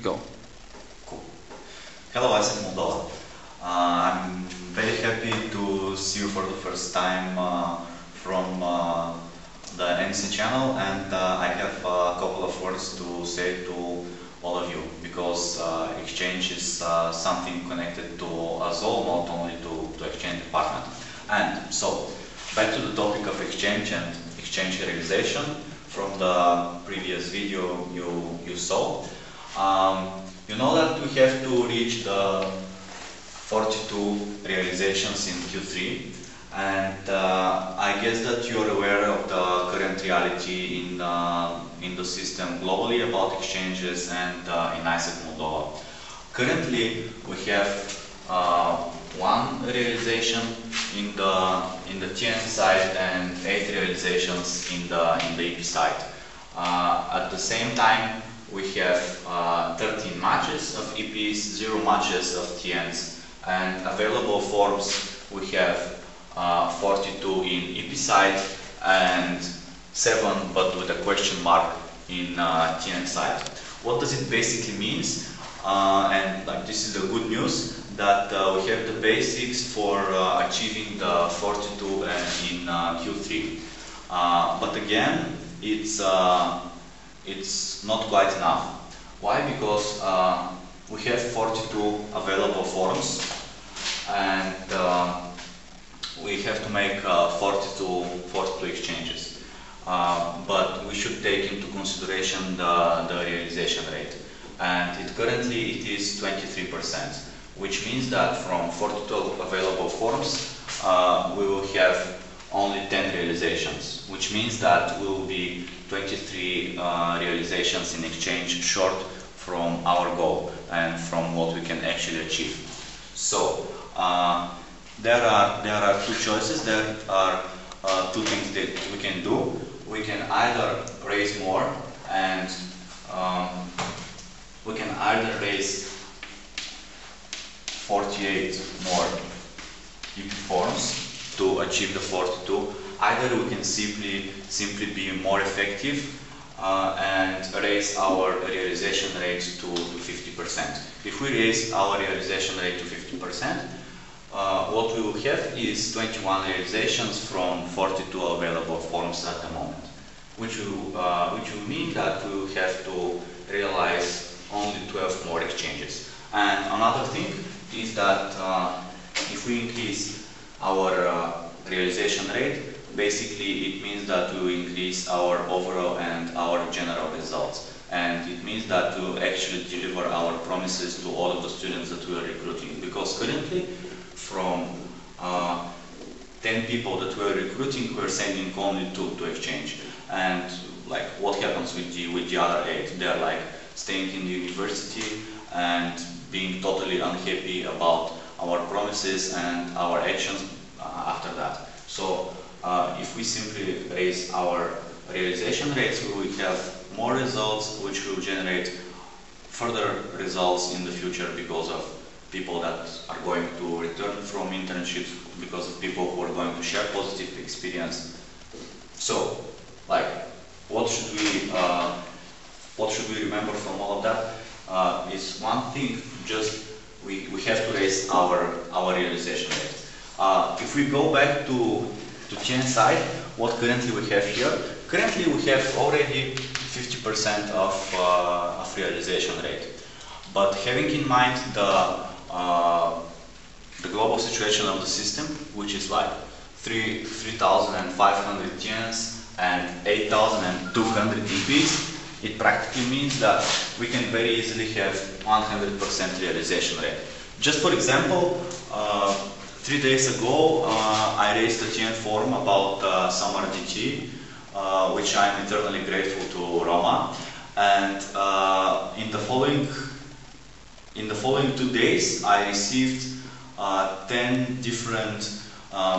Go. Cool. Hello, ISEC Moldova. I'm very happy to see you for the first time from the NC channel, and I have a couple of words to say to all of you, because exchange is something connected to us all, not only to exchange department. And so, back to the topic of exchange and exchange realization from the previous video you saw. You know that we have to reach the 42 realizations in Q3, and I guess that you're aware of the current reality in the system globally about exchanges and in ISEC Moldova. Currently, we have one realization in the TN side and 8 realizations in the EP side. At the same time, we have 13 matches of EPs, 0 matches of TNs, and available forms we have 42 in EP side and 7, but with a question mark, in TN side. What does it basically mean? And this is the good news, that we have the basics for achieving the 42 in Q3. But again, it's not quite enough. Why? Because we have 42 available forms, and we have to make 42 exchanges. But we should take into consideration the realization rate, and currently it is 23%, which means that from 42 available forms we will have only 10 realizations, which means that we will be 23 realizations in exchange short from our goal and from what we can actually achieve. So there are two choices. There are two things that we can do. We can either raise more, and we can either raise 48 more EP forms to achieve the 42. Either we can simply be more effective and raise our realization rate to 50%. If we raise our realization rate to 50%, what we will have is 21 realizations from 42 available forms at the moment, which will mean that we will have to realize only 12 more exchanges. And another thing is that if we increase our realization rate, basically it means that we will increase our overall and our general results. And it means that we will actually deliver our promises to all of the students that we are recruiting. Because currently, from 10 people that we are recruiting, we are sending only 2 to exchange. And what happens with the other 8? They are staying in the university and being totally unhappy about our promises and our actions after that. So if we simply raise our realization rates, we will have more results, which will generate further results in the future because of people that are going to return from internships, because of people who are going to share positive experience. So, what should we remember from all of that? Is one thing, just we have to raise our realization rate. If we go back to TN side, what currently we have here? Currently we have already 50% of realization rate. But having in mind the global situation of the system, which is 3,500 TNs and 8,200 EPs, it practically means that we can very easily have 100% realization rate. Just for example, 3 days ago, I raised a TN form about summer DT, which I'm eternally grateful to Roma. And in the following 2 days, I received 10 different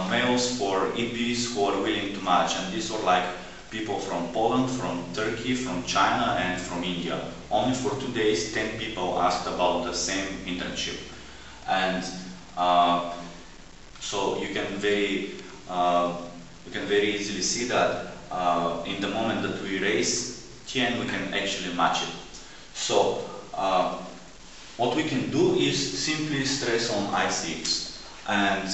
mails for EPs who are willing to match. And these were people from Poland, from Turkey, from China, and from India. Only for 2 days, 10 people asked about the same internship. And so you can very easily see that in the moment that we raise TN, we can actually match it. So what we can do is simply stress on ICX. And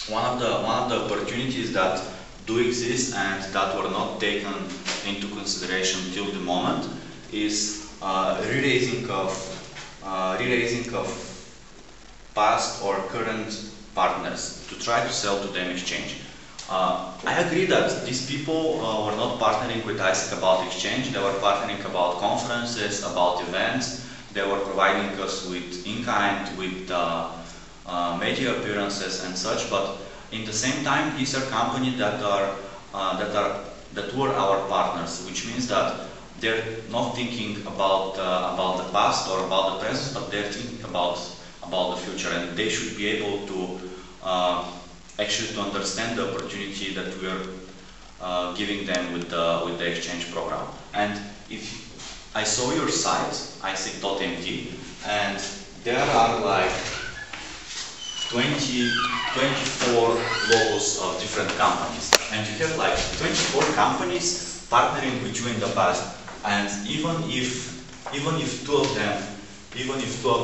one of the opportunities that do exist and that were not taken into consideration till the moment is re-raising of past or current partners to try to sell to them exchange. I agree that these people were not partnering with ISIC about exchange, they were partnering about conferences, about events, they were providing us with in-kind, with media appearances and such, but in the same time these are companies that were our partners, which means that they're not thinking about the past or about the present, but they're thinking about the future, and they should be able to actually to understand the opportunity that we are giving them with the exchange program. And if I saw your site, isic.mt, and there are like 24 logos of different companies, and you have like 24 companies partnering with you in the past. And even if two of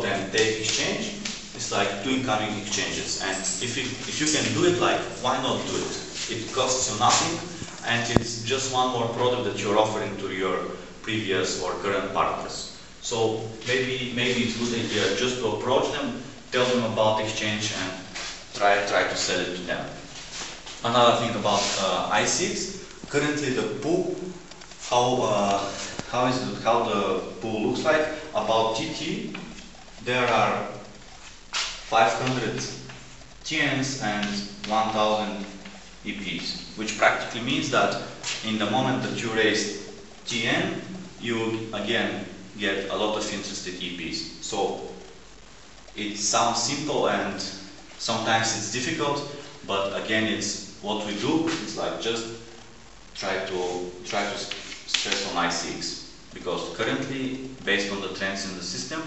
them take exchange, it's like 2 incoming exchanges. And if you can do it, like, why not do it? It costs you nothing, and it's just one more product that you're offering to your previous or current partners. So maybe it's a good idea just to approach them, tell them about exchange, and try to sell it to them. Another thing about ICX, currently the pool, how the pool looks like. About TT, there are 500 TNs and 1000 EPs, which practically means that in the moment that you raise TN, you again get a lot of interested EPs. So it sounds simple and sometimes it's difficult, but again, it's what we do. It's like just try to stress on ICX, because currently, based on the trends in the system,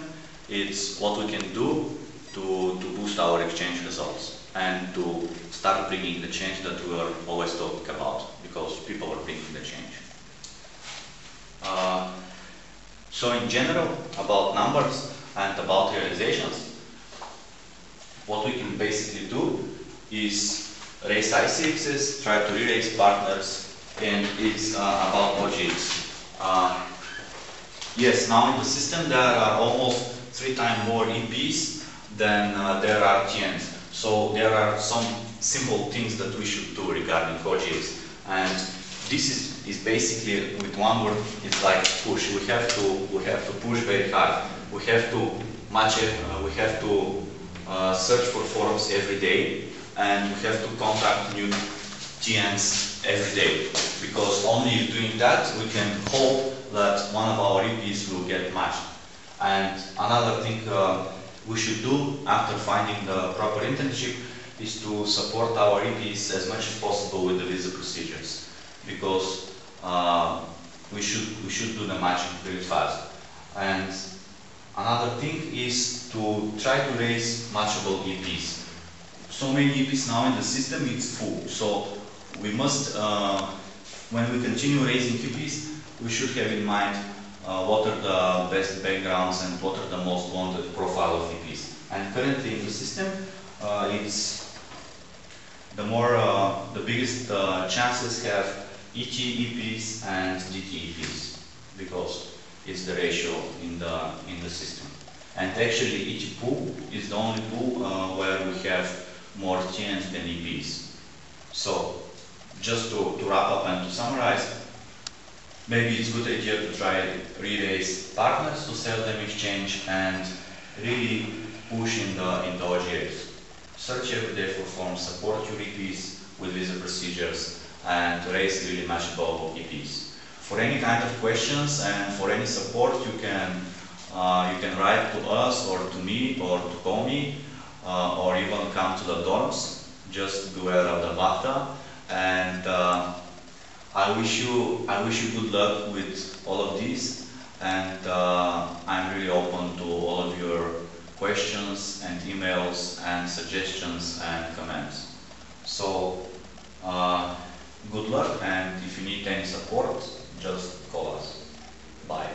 it's what we can do to boost our exchange results and to start bringing the change that we are always talking about, because people are bringing the change. So in general, about numbers and about realizations, what we can basically do is raise ICXs, try to re-raise partners, and it's about OGX. Yes, now in the system there are almost 3 times more EPs than there are TNs. So there are some simple things that we should do regarding OGX. And this is basically, with one word, it's like push. We have to push very hard. We have to match it, we have to search for forums every day, and we have to contact new TNs every day, because only doing that we can hope that one of our EPs will get matched. And another thing we should do after finding the proper internship is to support our EPs as much as possible with the visa procedures, because we should do the matching very fast. And another thing is to try to raise matchable EPs. So many EPs now in the system, it's full. So we must, when we continue raising EPs, we should have in mind what are the best backgrounds and what are the most wanted profile of EPs. And currently in the system, it's the biggest chances have ET EPs and DT EPs, because it's the ratio in the system. And actually ET pool is the only pool where we have more TNs than EPs. So just to wrap up and to summarize, maybe it's a good idea to try re-raise partners to sell them exchange and really push in the OGX. Search every day for forms, support your EPs with visa procedures, and raise really matchable EPs. For any kind of questions and for any support, you can write to us or to me or to call me, or even come to the dorms. Just beware of the BAFTA, and I wish you good luck with all of these, and I'm really open to all of your questions and emails and suggestions and comments. So good luck, and if you need any support, just call us. Bye.